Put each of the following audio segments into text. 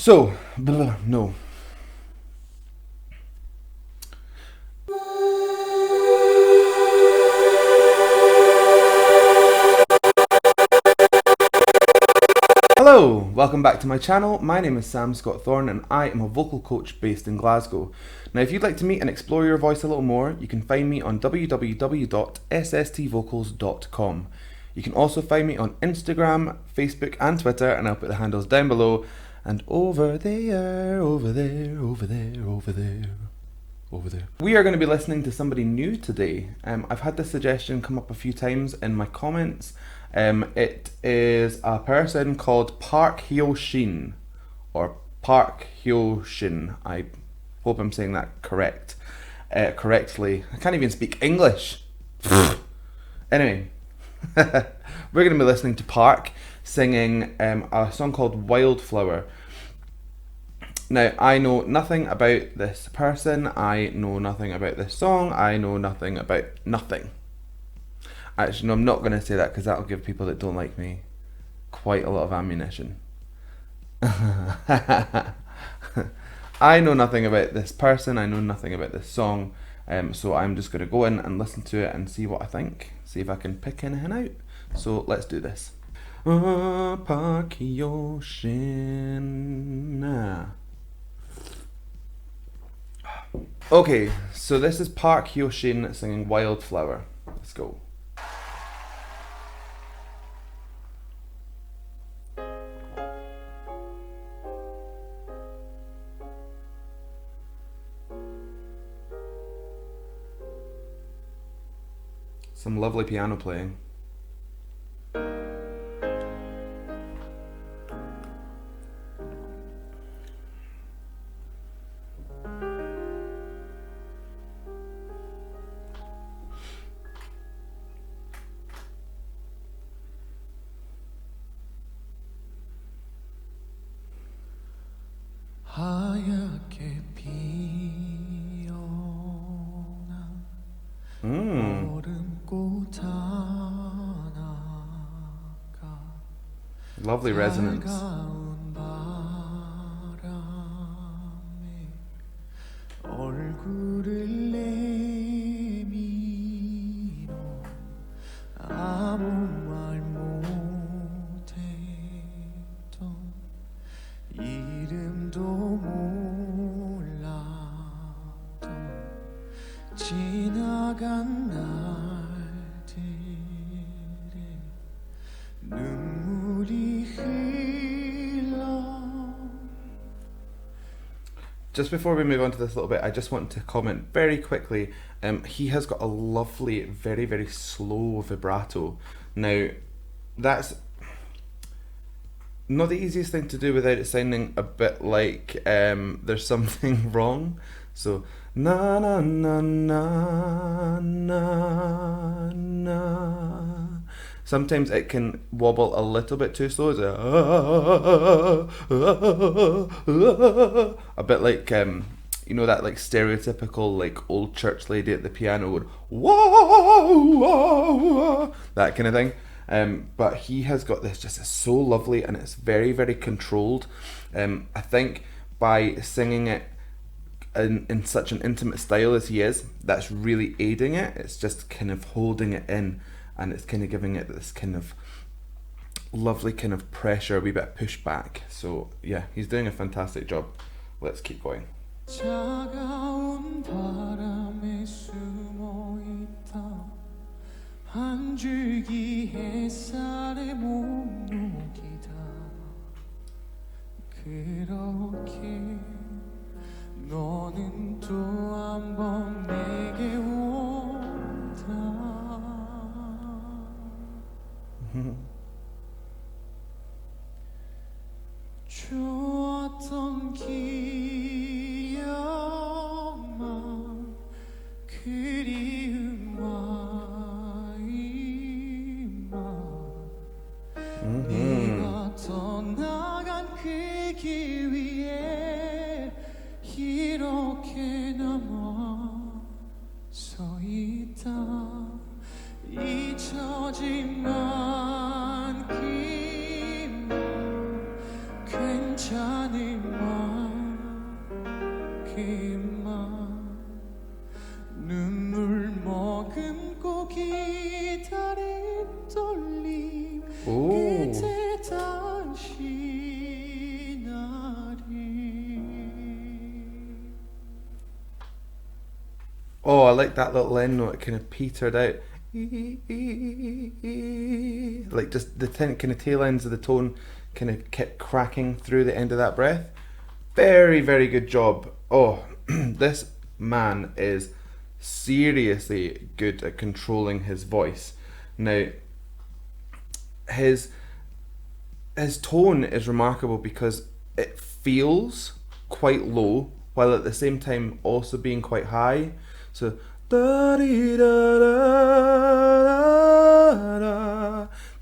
So, no. Hello, welcome back to my channel. My name is Sam Scott-Thorne and I am a vocal coach based in Glasgow. Now if you'd like to meet and explore your voice a little more, you can find me on www.sstvocals.com. You can also find me on Instagram, Facebook and Twitter, and I'll put the handles down below. And over there, over there, over there, over there, over there. We are going to be listening to somebody new today. I've had this suggestion come up a few times in my comments. It is a person called Hyo Shin, or Hyo Shin. I hope I'm saying that correctly. I can't even speak English. Anyway, we're going to be listening to Park singing a song called Wildflower. Now, I know nothing about this person, I know nothing about this song, I know nothing about nothing. Actually, no, I'm not going to say that because that'll give people that don't like me quite a lot of ammunition. I know nothing about this person, I know nothing about this song, so I'm just going to go in and listen to it and see what I think, see if I can pick anything out. So let's do this. Park Hyo Shin. Okay, so this is Park Hyo Shin singing Wildflower. Let's go. Some lovely piano playing. 하얗게 피어난 얼음꽃 하나가 Lovely resonance. 차가운 바람에 얼굴을 내밀어 아무 말 못했던 이름도 몰랐던 지나간 날들에 눈물이 흘러. Just before we move on to this a little bit, I just want to comment very quickly. He has got a lovely, very, very slow vibrato. Now, that's not the easiest thing to do without it sounding a bit like there's something wrong. So, na na na na na na. Sometimes it can wobble a little bit too slow. It's a bit like you know, that like stereotypical like old church lady at the piano would whoa, whoa, that kind of thing. But he has got this, just it's so lovely and it's very, very controlled. I think by singing it in such an intimate style as he is, that's really aiding it. It's just kind of holding it in and it's kind of giving it this kind of lovely kind of pressure, a wee bit of pushback. So yeah, he's doing a fantastic job. Let's keep going. 차가운 바람에 숨어 있다 한 줄기 햇살에 목록이다 그렇게 너는 또 한 번 내게 온다 좋았던 기억만 그리움과 이만 네가 떠나간 그 길 위에 이렇게 남았어 기만 눈물 머금고 기다린 떨림 끝에 다시 나리. Oh, I like that little end note. It kind of petered out. Like just the kind of tail ends of the tone kind of kept cracking through the end of that breath. Very, very good job. Oh, this man is seriously good at controlling his voice. Now, his tone is remarkable because it feels quite low while at the same time also being quite high. So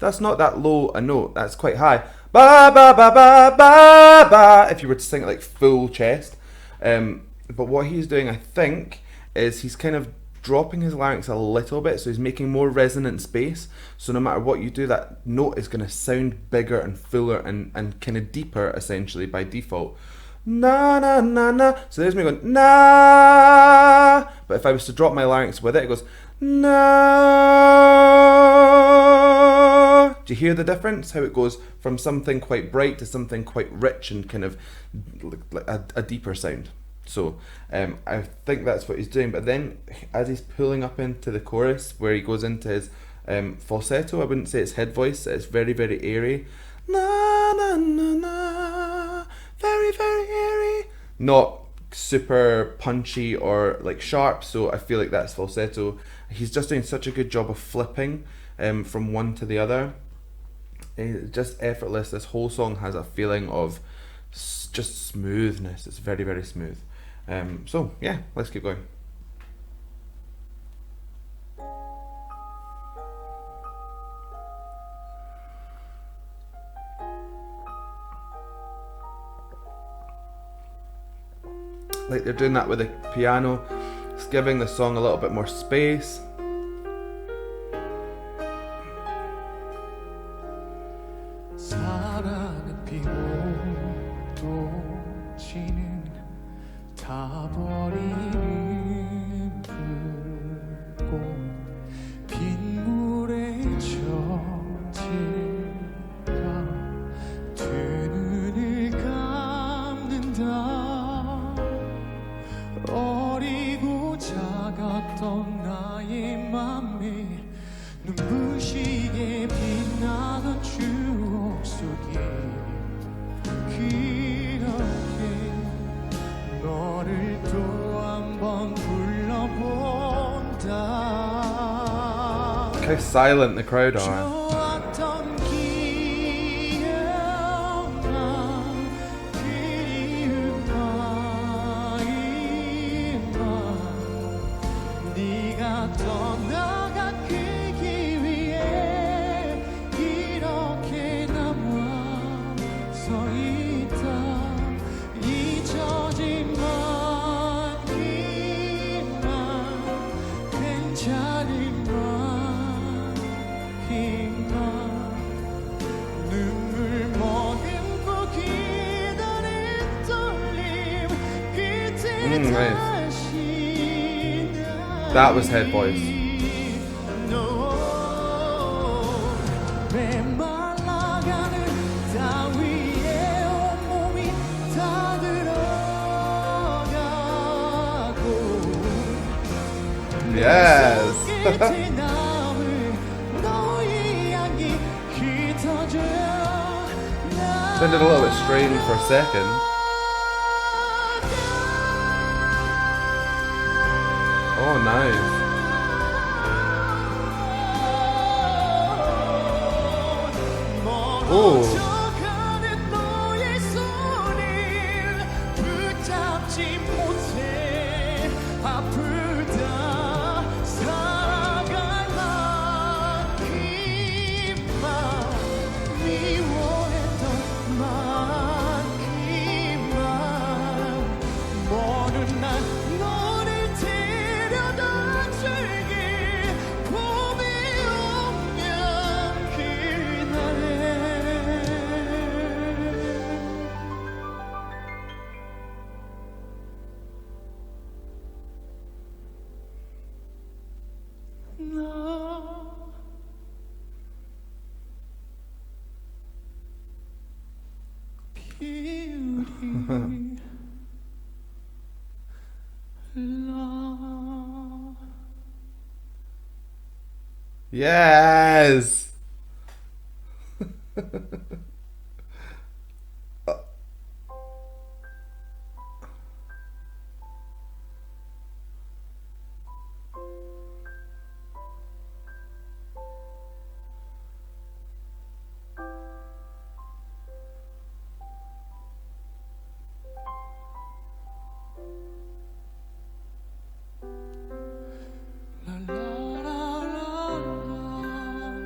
that's not that low a note, that's quite high. Ba ba ba ba ba ba, if you were to sing it like full chest. But what he's doing, I think, is he's kind of dropping his larynx a little bit, so he's making more resonant space. So no matter what you do, that note is going to sound bigger and fuller and kind of deeper, essentially, by default. Na na na na. So there's me going na. But if I was to drop my larynx with it, it goes na. Do you hear the difference? How it goes from something quite bright to something quite rich and kind of like a deeper sound. So I think that's what he's doing. But then as he's pulling up into the chorus where he goes into his falsetto, I wouldn't say it's head voice, it's very, very airy. Na na na na. Very, very airy. Not super punchy or like sharp, so I feel like that's falsetto. He's just doing such a good job of flipping from one to the other. It's just effortless. This whole song has a feeling of just smoothness. It's very, very smooth. So yeah, let's keep going. Like they're doing that with the piano. It's giving the song a little bit more space. 사랑은 피고 또 지는 타버리는 불꽃 빗물에 젖을까 두 눈을 감는다 어리고 작았던 나의 맘에 눈부시게 빛나던 추억 속에 그렇게 너를 또 한 번 불러본다. Look how silent the crowd are. 좋았던 기억만 그리운 마음만 네가 떠나간 그 길 위에 이렇게 남아서 있다 잊혀진 만큼만 괜찮은 만큼만 눈물 머금고 기다린 떨림 끝에 nice. 다시 That was head voice. 메말라가는 따위에 온몸이 다 들어가고 Yes. 끝에 남을 너의 향기 흩어져 Sounded a little bit strange for a second. Oh, nice. Oh. 멀어져가는 너의 손을 붙잡지 못해 아프다 살아갈 만큼만 미워했던 만큼만 먼 날 너를 데려다 줄게 봄이 오면 그날에 beauty. Love. Yes. La la la la la.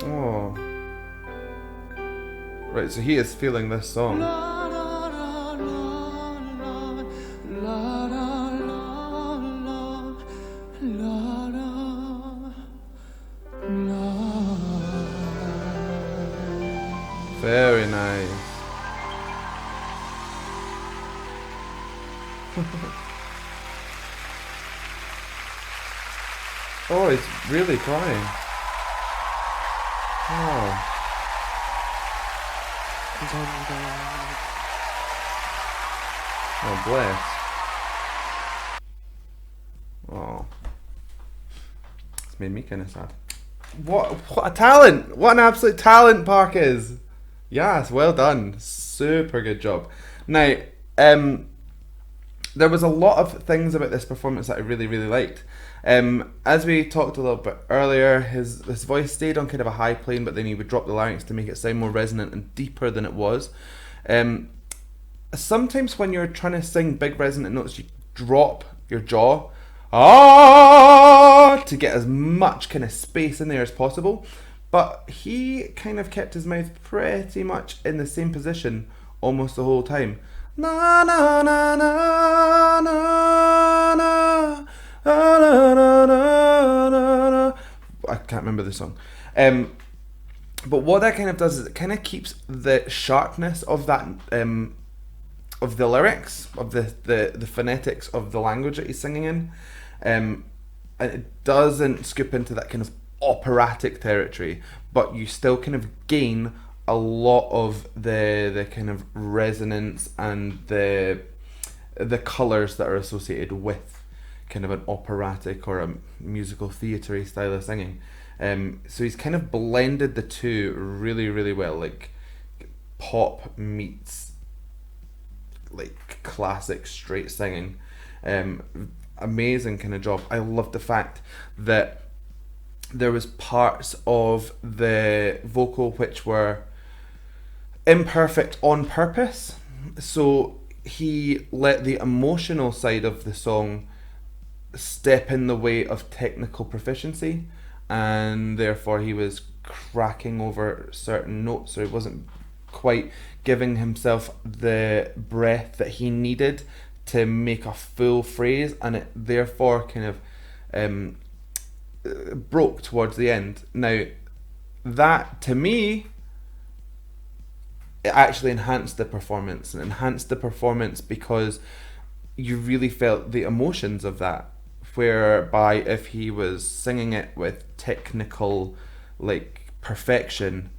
Oh. Right, so he is feeling this song. La la la la la. La la la la. La la la. Very nice. Oh, he's really crying. Oh. Oh, bless. Oh. It's made me kind of sad. What a talent! What an absolute talent Park is! Yes, well done. Super good job. Now, there was a lot of things about this performance that I really, really liked. As we talked a little bit earlier, his voice stayed on kind of a high plane, but then he would drop the larynx to make it sound more resonant and deeper than it was. Sometimes when you're trying to sing big resonant notes, you drop your jaw to get as much kind of space in there as possible. But he kind of kept his mouth pretty much in the same position almost the whole time. Na na na na na na na na na. I can't remember the song. But what that kind of does is it kind of keeps the sharpness of that of the lyrics, of the phonetics of the language that he's singing in, and it doesn't scoop into that kind of operatic territory, but you still kind of gain a lot of the kind of resonance and the colours that are associated with kind of an operatic or a musical theatre style of singing. So he's kind of blended the two really, really well, like pop meets like classic straight singing. Amazing kind of job. I love the fact that there was parts of the vocal which were imperfect on purpose. So he let the emotional side of the song step in the way of technical proficiency, and therefore he was cracking over certain notes, or he wasn't quite giving himself the breath that he needed to make a full phrase, and it therefore kind of broke towards the end. Now, that to me, it actually enhanced the performance, because you really felt the emotions of that. Whereby if he was singing it with technical like perfection,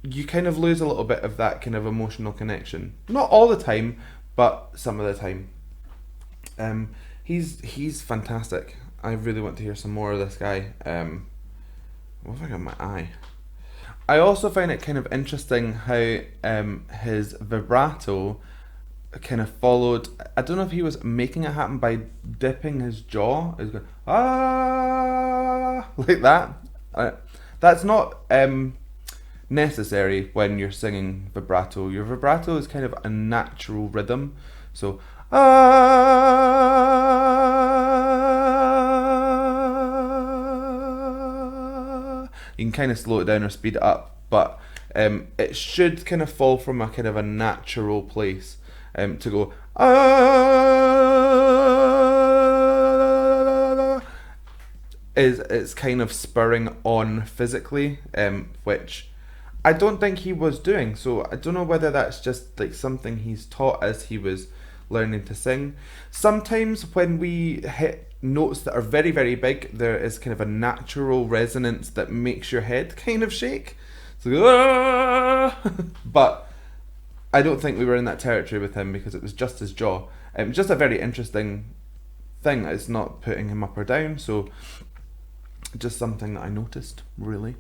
you kind of lose a little bit of that kind of emotional connection. Not all the time, but some of the time. He's fantastic. I really want to hear some more of this guy. What have I got in my eye? I also find it kind of interesting how his vibrato kind of followed. I don't know if he was making it happen by dipping his jaw. He was going like that. That's not necessary when you're singing vibrato. Your vibrato is kind of a natural rhythm. So you can kind of slow it down or speed it up, but it should kind of fall from a kind of a natural place to go it's kind of spurring on physically, which I don't think he was doing. So I don't know whether that's just like something he's taught as he was learning to sing. Sometimes when we hit notes that are very, very big, there is kind of a natural resonance that makes your head kind of shake. It's like, ah! But I don't think we were in that territory with him because it was just his jaw. Just a very interesting thing. It's not putting him up or down, so just something that I noticed, really.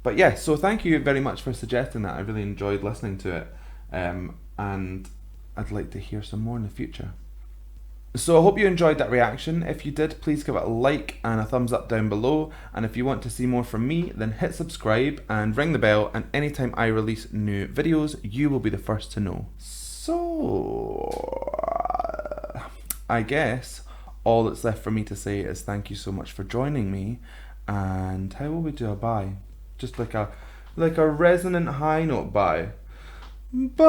But yeah, so thank you very much for suggesting that. I really enjoyed listening to it, and I'd like to hear some more in the future. So I hope you enjoyed that reaction. If you did, please give it a like and a thumbs up down below. And if you want to see more from me, then hit subscribe and ring the bell, and anytime I release new videos, you will be the first to know. So I guess all that's left for me to say is thank you so much for joining me. And how will we do a bye? Just like a resonant high note bye. Bye.